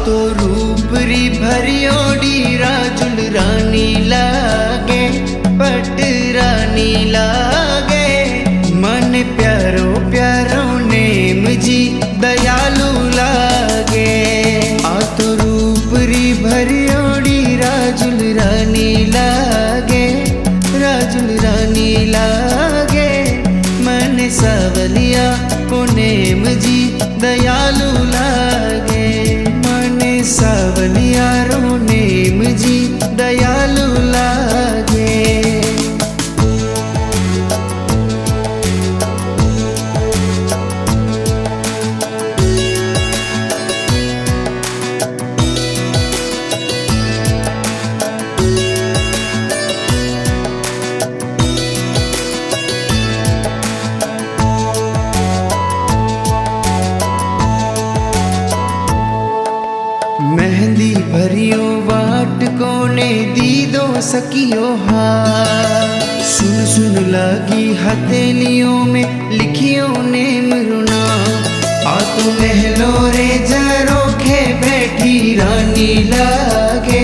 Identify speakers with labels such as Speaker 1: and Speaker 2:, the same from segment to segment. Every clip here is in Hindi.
Speaker 1: तो रूपरी भरियोड़ी राजुल रानी लागे पट रानी लागे। मन प्यारो प्यारो नेम जी दयालु लागे। तो रूपरी भरियोड़ी राजुल रानी लागे राजुल रानी लागे। मन सावलिया को नेम जी दयालु लागे। मन सावलिया रो नेम जी दयालु लागे। मेहंदी भरियो वाट कोने दीदो सकियो हार। सुन सुन लगी हथेलियों में लिखियो नेम रुना। तो महलो रे जरोखे बैठी रानी लागे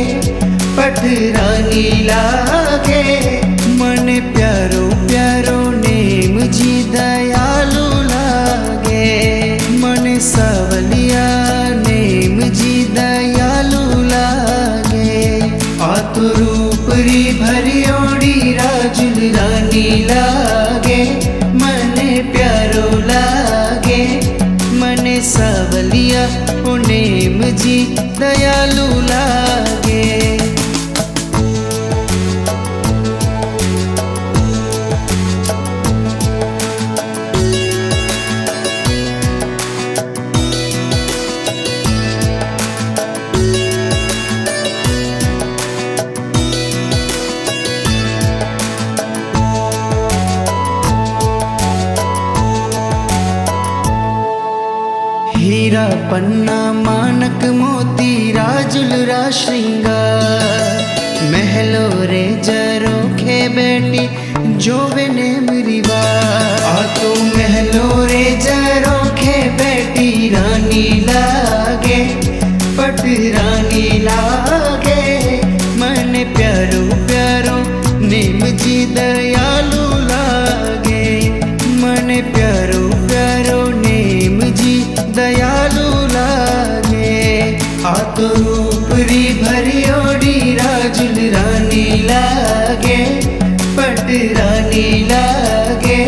Speaker 1: पट रानी लागे। मन प्यारो प्यारो नेम जी दयालु लागे। मन सावलिया नेम जी दयालु लागे। तो रूपरी भरियोड़ी राजुल रानी लागे। मन प्यारो लागे। मन सावलिया ओ नेम जी दयालु लागे। हीरा पन्ना मानक मोती राजुल रा श्रृंगार। महलो रे जरोखे बैठी जोवे नेम रिवार। तो महलो रे जरोखे बैठी रानी लागे पट रानी लागे। मन प्यारो प्यारो नेम जी दयालु लागे। मन प्यारो प्यारो नेम जी दयालु लागे। तो रूपरी भरियोड़ी राजुल रानी लागे पट रानी लागे।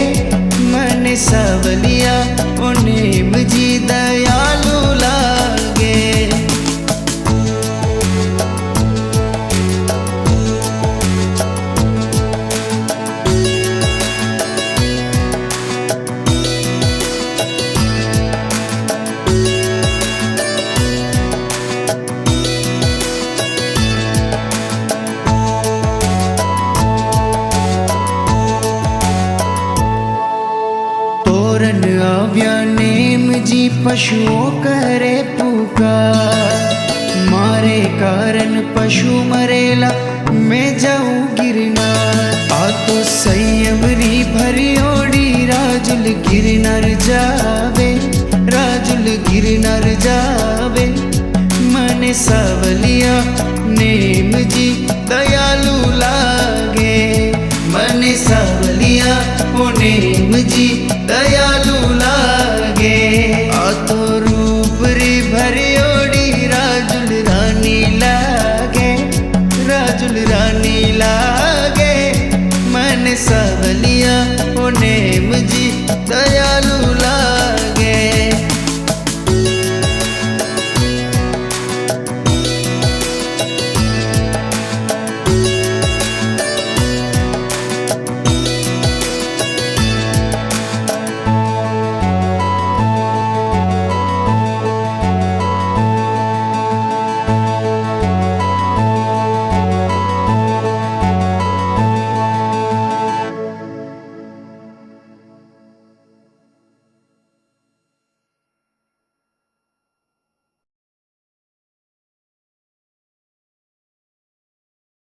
Speaker 1: मन सावलिया ओ नेम जी दयालु लागे। तोरन आव्या नेम जी पशुओं करे पुकार। मारे कारण पशु मरेला मैं जाऊं गिरनार। तो संयमरी भरियोड़ी राजुल गिरनार जावे राजुल गिरनार जावे। मन सावलिया नेम जी